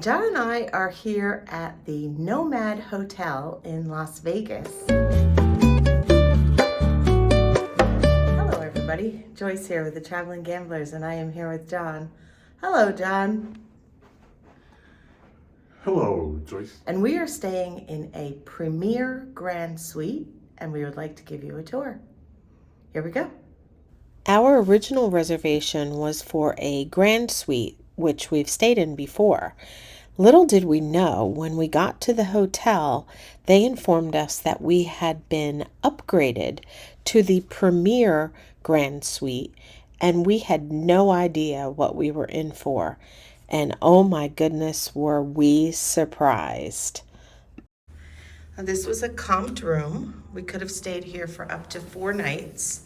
John and I are here at the NOMAD Hotel in Las Vegas. Hello everybody, Joyce here with the Traveling Gamblers, and I am here with John. Hello John. Hello Joyce. And we are staying in a Premier Grand Suite, and we would like to give you a tour. Here we go. Our original reservation was for a Grand Suite, which we've stayed in before. Little did we know, when we got to the hotel, they informed us that we had been upgraded to the Premier Grand Suite, and we had no idea what we were in for. And oh my goodness, were we surprised. This was a comped room. We could have stayed here for up to 4 nights,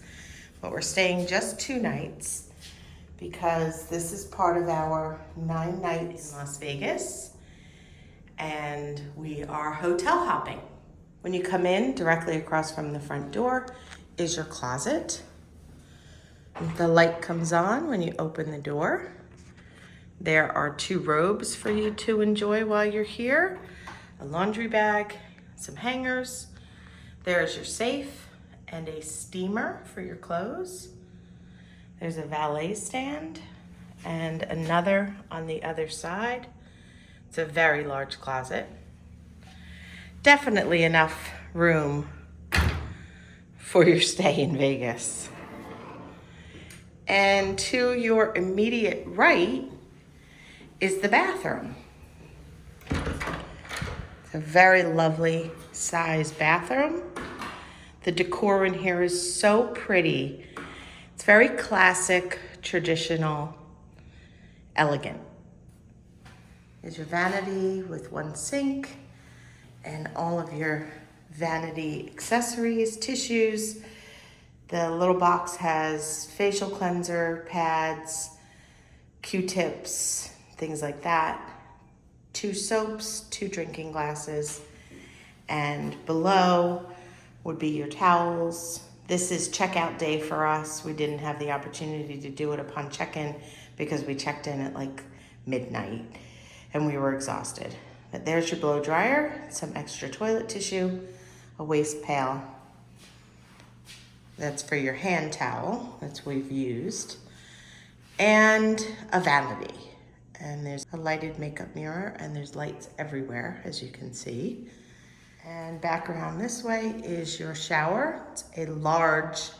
but we're staying just 2 nights because this is part of our 9 nights in Las Vegas, and we are hotel hopping. When you come in, directly across from the front door is your closet. The light comes on when you open the door. There are 2 robes for you to enjoy while you're here, a laundry bag, some hangers. There's your safe and a steamer for your clothes. There's a valet stand and another on the other side. It's a very large closet. Definitely enough room for your stay in Vegas. And to your immediate right is the bathroom. It's a very lovely sized bathroom. The decor in here is so pretty. It's very classic, traditional, elegant. There's your vanity with 1 sink and all of your vanity accessories, tissues. The little box has facial cleanser, pads, Q-tips, things like that. 2 soaps, 2 drinking glasses, and below would be your towels. This is checkout day for us. We didn't have the opportunity to do it upon check-in because we checked in at like midnight and we were exhausted. But there's your blow dryer, some extra toilet tissue, a waste pail. That's for your hand towel, that's what we've used, and a vanity. And there's a lighted makeup mirror, and there's lights everywhere, as you can see. And back around this way is your shower. It's a large,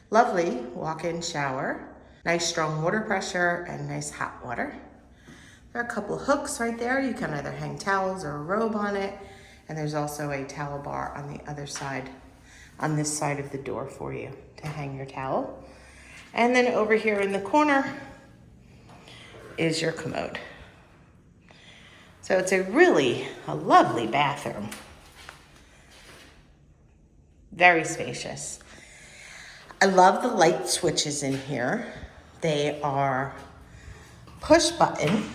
lovely walk-in shower. Nice strong water pressure and nice hot water. There are a couple of hooks right there. You can either hang towels or a robe on it. And there's also a towel bar on the other side, on this side of the door for you to hang your towel. And then over here in the corner is your commode. So it's a lovely bathroom. Very spacious. I love the light switches in here. They are push button.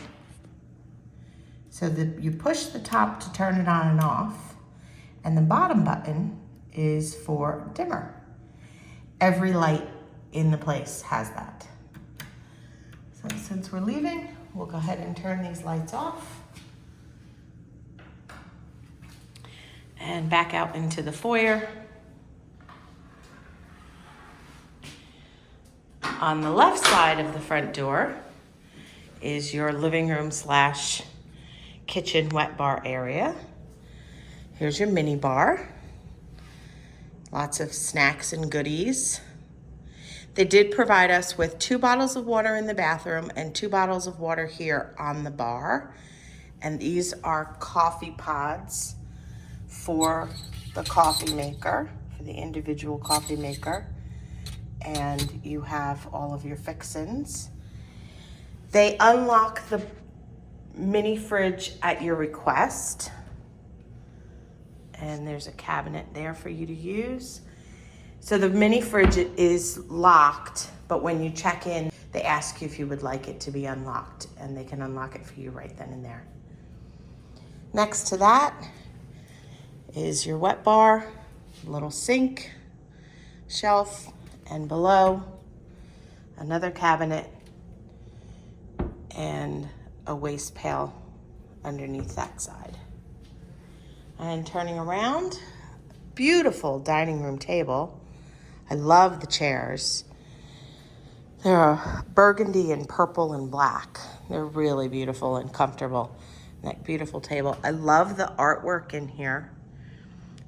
So that you push the top to turn it on and off, and the bottom button is for dimmer. Every light in the place has that. So since we're leaving, we'll go ahead and turn these lights off. And back out into the foyer. On the left side of the front door is your living room / kitchen wet bar area. Here's your mini bar. Lots of snacks and goodies. They did provide us with 2 bottles of water in the bathroom and 2 bottles of water here on the bar. And these are coffee pods for the coffee maker, for the individual coffee maker. And you have all of your fixins. They unlock the mini fridge at your request. And there's a cabinet there for you to use. So the mini fridge is locked, but when you check in, they ask you if you would like it to be unlocked, and they can unlock it for you right then and there. Next to that is your wet bar, little sink, shelf, and below another cabinet and a waste pail underneath that side. And turning around, beautiful dining room table. I love the chairs. They're burgundy and purple and black. They're really beautiful and comfortable. That beautiful table. I love the artwork in here.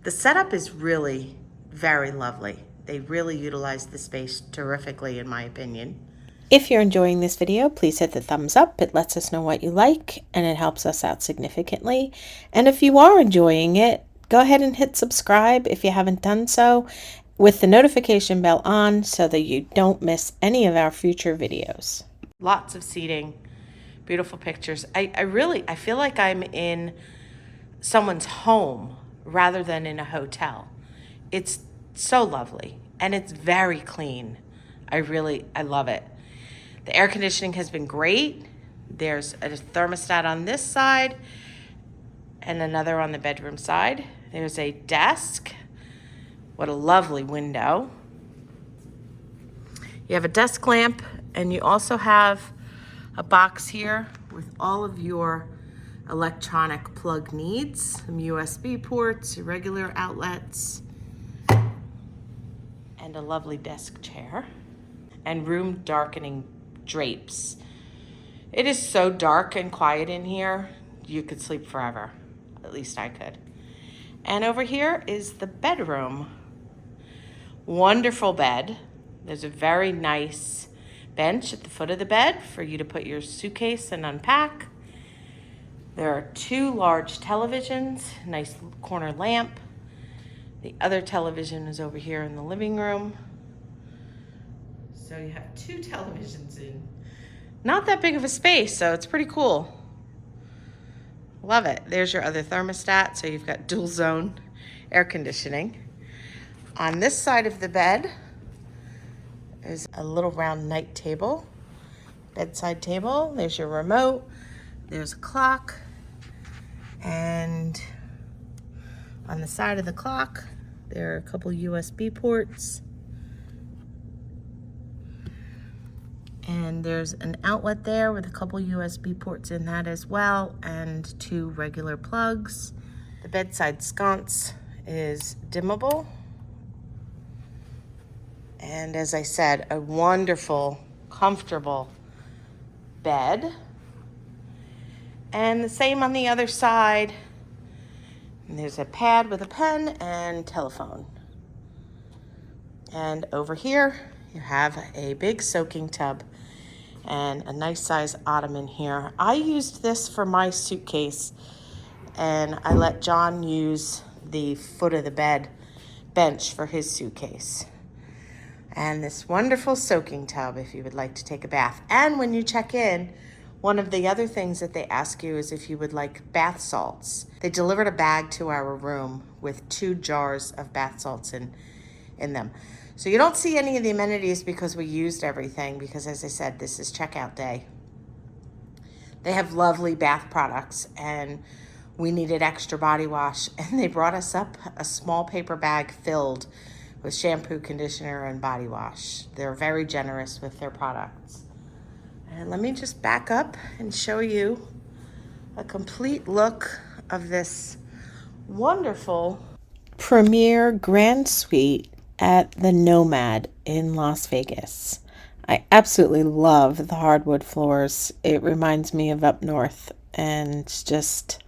The setup is really very lovely. They really utilize the space terrifically, in my opinion. If you're enjoying this video, please hit the thumbs up. It lets us know what you like, and it helps us out significantly. And if you are enjoying it, go ahead and hit subscribe if you haven't done so, with the notification bell on so that you don't miss any of our future videos. Lots of seating, beautiful pictures. I feel like I'm in someone's home rather than in a hotel. It's so lovely, and it's very clean. I love it. The air conditioning has been great. There's a thermostat on this side and another on the bedroom side. There's a desk. What a lovely window. You have a desk lamp, and you also have a box here with all of your electronic plug needs, some USB ports, your regular outlets, and a lovely desk chair, and room darkening drapes. It is so dark and quiet in here, you could sleep forever. At least I could. And over here is the bedroom. Wonderful bed. There's a very nice bench at the foot of the bed for you to put your suitcase and unpack. There are two large televisions, nice corner lamp. The other television is over here in the living room. So you have two televisions in not that big of a space, so it's pretty cool. Love it. There's your other thermostat, so you've got dual zone air conditioning. On this side of the bed is a little round night table, bedside table. There's your remote. There's a clock. And on the side of the clock, there are a couple USB ports. And there's an outlet there with a couple USB ports in that as well, and two regular plugs. The bedside sconce is dimmable. And as I said, a wonderful, comfortable bed. And the same on the other side. And there's a pad with a pen and telephone. And over here, you have a big soaking tub and a nice size ottoman here. I used this for my suitcase, and I let John use the foot of the bed bench for his suitcase. And this wonderful soaking tub if you would like to take a bath. And when you check in, one of the other things that they ask you is if you would like bath salts. They delivered a bag to our room with 2 jars of bath salts in them. So you don't see any of the amenities because we used everything, because as I said, this is checkout day. They have lovely bath products, and we needed extra body wash, and they brought us up a small paper bag filled with shampoo, conditioner, and body wash. They're very generous with their products. And let me just back up and show you a complete look of this wonderful Premier Grand Suite at the NOMAD in Las Vegas. I absolutely love the hardwood floors. It reminds me of up north, and it's just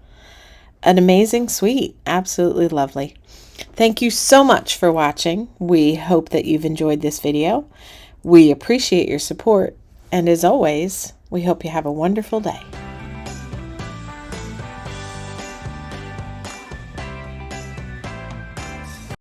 an amazing suite. Absolutely lovely. Thank you so much for watching. We hope that you've enjoyed this video. We appreciate your support, and as always, we hope you have a wonderful day.